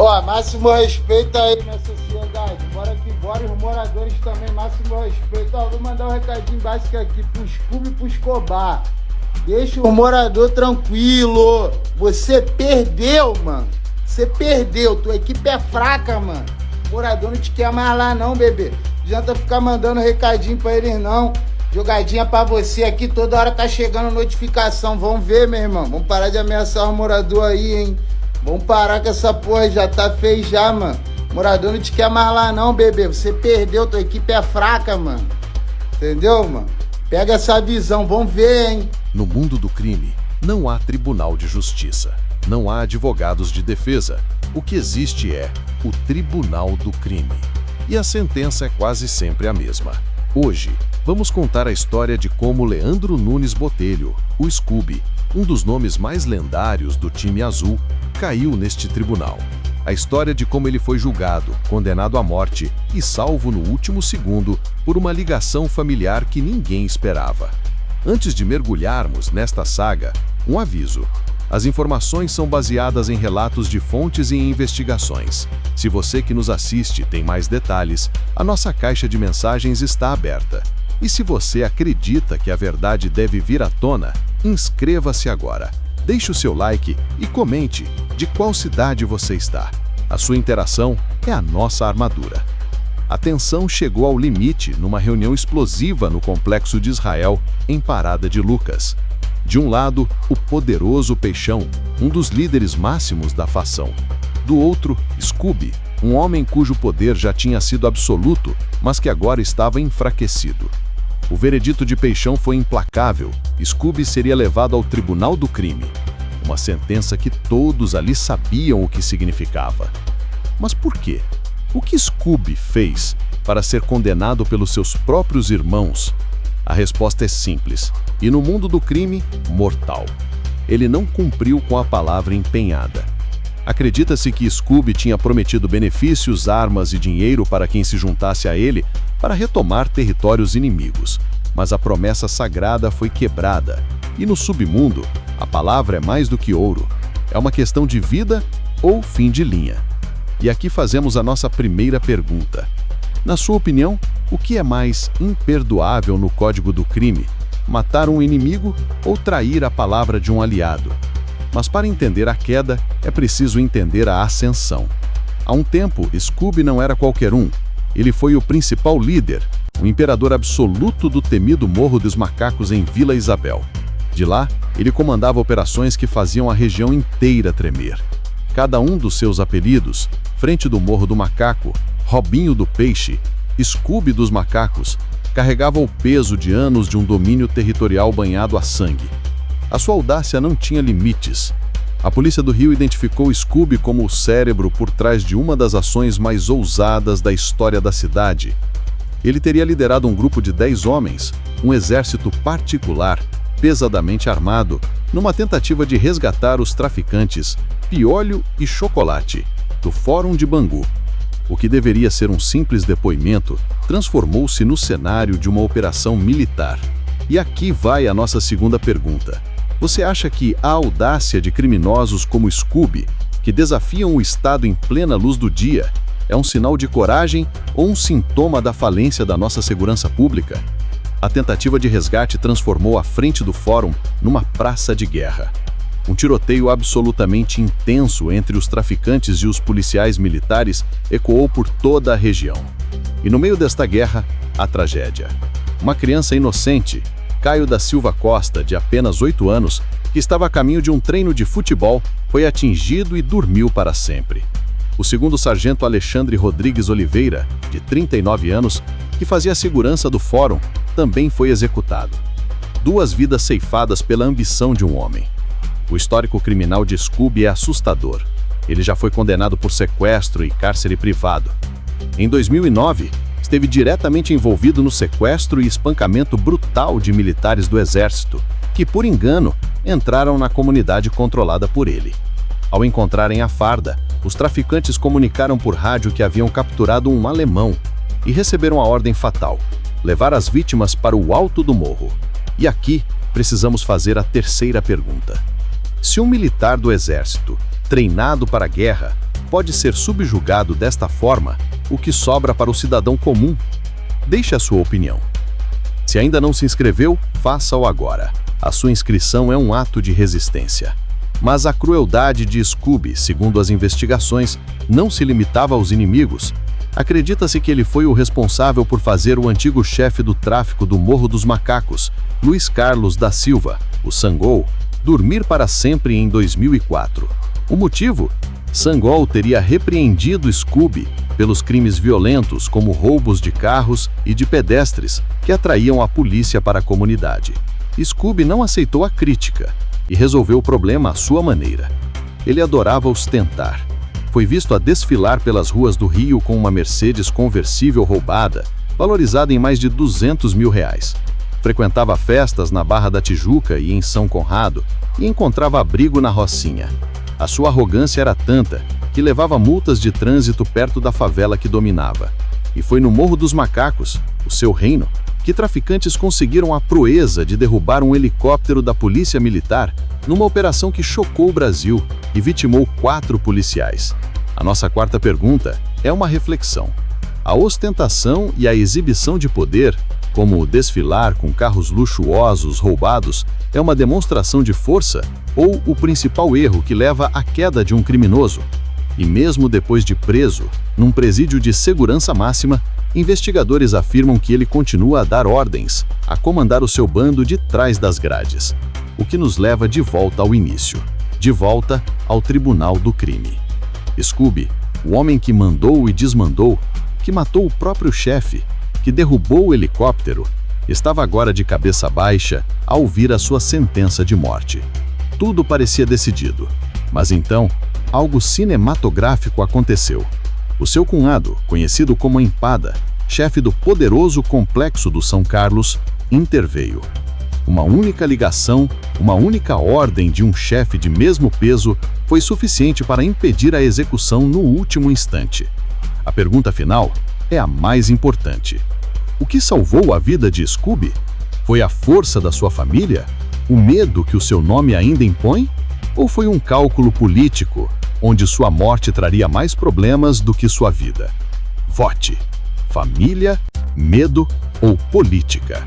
Ó, máximo respeito aí na sociedade. Bora que bora, os moradores também, máximo respeito. Ó, vou mandar um recadinho básico aqui pro Scooby e pro Escobar. Deixa o morador tranquilo. Você perdeu, mano. Você perdeu. Tua equipe é fraca, mano. O morador não te quer mais lá não, bebê. Não adianta ficar mandando recadinho pra eles não. Jogadinha pra você aqui, toda hora tá chegando notificação. Vamos ver, meu irmão. Vamos parar de ameaçar o morador aí, hein. Vamos parar com essa porra, já tá feio já, mano. Morador não te quer mais lá não, bebê. Você perdeu, tua equipe é fraca, mano. Entendeu, mano? Pega essa visão, vamos ver, hein. No mundo do crime, não há tribunal de justiça. Não há advogados de defesa. O que existe é o Tribunal do Crime. E a sentença é quase sempre a mesma. Hoje, vamos contar a história de como Leandro Nunes Botelho, o Scooby, um dos nomes mais lendários do time azul, caiu neste tribunal. A história de como ele foi julgado, condenado à morte e salvo no último segundo por uma ligação familiar que ninguém esperava. Antes de mergulharmos nesta saga, um aviso. As informações são baseadas em relatos de fontes e em investigações. Se você que nos assiste tem mais detalhes, a nossa caixa de mensagens está aberta. E se você acredita que a verdade deve vir à tona, inscreva-se agora. Deixe o seu like e comente de qual cidade você está. A sua interação é a nossa armadura. A tensão chegou ao limite numa reunião explosiva no Complexo de Israel, em Parada de Lucas. De um lado, o poderoso Peixão, um dos líderes máximos da facção. Do outro, Scooby, um homem cujo poder já tinha sido absoluto, mas que agora estava enfraquecido. O veredito de Peixão foi implacável. Scooby seria levado ao Tribunal do Crime. Uma sentença que todos ali sabiam o que significava. Mas por quê? O que Scooby fez para ser condenado pelos seus próprios irmãos? A resposta é simples, e no mundo do crime, mortal. Ele não cumpriu com a palavra empenhada. Acredita-se que Scooby tinha prometido benefícios, armas e dinheiro para quem se juntasse a ele para retomar territórios inimigos. Mas a promessa sagrada foi quebrada. E no submundo, a palavra é mais do que ouro. É uma questão de vida ou fim de linha. E aqui fazemos a nossa primeira pergunta. Na sua opinião, o que é mais imperdoável no Código do Crime? Matar um inimigo ou trair a palavra de um aliado? Mas para entender a queda, é preciso entender a ascensão. Há um tempo, Scooby não era qualquer um. Ele foi o principal líder, o imperador absoluto do temido Morro dos Macacos em Vila Isabel. De lá, ele comandava operações que faziam a região inteira tremer. Cada um dos seus apelidos, Frente do Morro do Macaco, Robinho do Peixe, Scooby dos Macacos, carregava o peso de anos de um domínio territorial banhado a sangue. A sua audácia não tinha limites. A polícia do Rio identificou Scooby como o cérebro por trás de uma das ações mais ousadas da história da cidade. Ele teria liderado um grupo de 10 homens, um exército particular, pesadamente armado, numa tentativa de resgatar os traficantes Piolho e Chocolate, do Fórum de Bangu. O que deveria ser um simples depoimento transformou-se no cenário de uma operação militar. E aqui vai a nossa segunda pergunta. Você acha que a audácia de criminosos como Scooby, que desafiam o Estado em plena luz do dia, é um sinal de coragem ou um sintoma da falência da nossa segurança pública? A tentativa de resgate transformou a frente do Fórum numa praça de guerra. Um tiroteio absolutamente intenso entre os traficantes e os policiais militares ecoou por toda a região. E no meio desta guerra, a tragédia. Uma criança inocente, Caio da Silva Costa, de apenas 8 anos, que estava a caminho de um treino de futebol, foi atingido e dormiu para sempre. O segundo sargento Alexandre Rodrigues Oliveira, de 39 anos, que fazia a segurança do Fórum, também foi executado. 2 vidas ceifadas pela ambição de um homem. O histórico criminal de Scooby é assustador. Ele já foi condenado por sequestro e cárcere privado. Em 2009, esteve diretamente envolvido no sequestro e espancamento brutal de militares do Exército, que, por engano, entraram na comunidade controlada por ele. Ao encontrarem a farda, os traficantes comunicaram por rádio que haviam capturado um alemão e receberam a ordem fatal: levar as vítimas para o alto do morro. E aqui precisamos fazer a terceira pergunta. Se um militar do Exército, treinado para a guerra, pode ser subjugado desta forma, o que sobra para o cidadão comum? Deixe a sua opinião. Se ainda não se inscreveu, faça-o agora. A sua inscrição é um ato de resistência. Mas a crueldade de Scooby, segundo as investigações, não se limitava aos inimigos. Acredita-se que ele foi o responsável por fazer o antigo chefe do tráfico do Morro dos Macacos, Luiz Carlos da Silva, o Sangol, dormir para sempre em 2004. O motivo? Sangol teria repreendido Scooby pelos crimes violentos como roubos de carros e de pedestres que atraíam a polícia para a comunidade. Scooby não aceitou a crítica e resolveu o problema à sua maneira. Ele adorava ostentar. Foi visto a desfilar pelas ruas do Rio com uma Mercedes conversível roubada, valorizada em mais de R$200 mil. Frequentava festas na Barra da Tijuca e em São Conrado e encontrava abrigo na Rocinha. A sua arrogância era tanta que levava multas de trânsito perto da favela que dominava. E foi no Morro dos Macacos, o seu reino, que traficantes conseguiram a proeza de derrubar um helicóptero da Polícia Militar numa operação que chocou o Brasil e vitimou 4 policiais. A nossa quarta pergunta é uma reflexão. A ostentação e a exibição de poder, como o desfilar com carros luxuosos roubados, é uma demonstração de força ou o principal erro que leva à queda de um criminoso? E mesmo depois de preso, num presídio de segurança máxima, investigadores afirmam que ele continua a dar ordens, a comandar o seu bando de trás das grades. O que nos leva de volta ao início, de volta ao Tribunal do Crime. Scooby, o homem que mandou e desmandou, que matou o próprio chefe, que derrubou o helicóptero, estava agora de cabeça baixa ao ouvir a sua sentença de morte. Tudo parecia decidido, mas então, algo cinematográfico aconteceu. O seu cunhado, conhecido como Empada, chefe do poderoso complexo do São Carlos, interveio. Uma única ligação, uma única ordem de um chefe de mesmo peso foi suficiente para impedir a execução no último instante. A pergunta final é a mais importante. O que salvou a vida de Scooby? Foi a força da sua família? O medo que o seu nome ainda impõe? Ou foi um cálculo político, onde sua morte traria mais problemas do que sua vida? Vote. Família, medo ou política?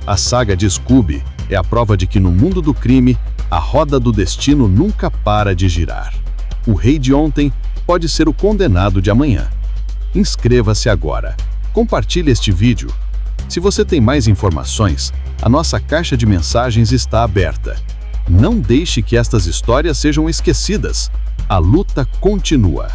A saga de Scooby é a prova de que no mundo do crime, a roda do destino nunca para de girar. O rei de ontem pode ser o condenado de amanhã. Inscreva-se agora. Compartilhe este vídeo. Se você tem mais informações, a nossa caixa de mensagens está aberta. Não deixe que estas histórias sejam esquecidas. A luta continua.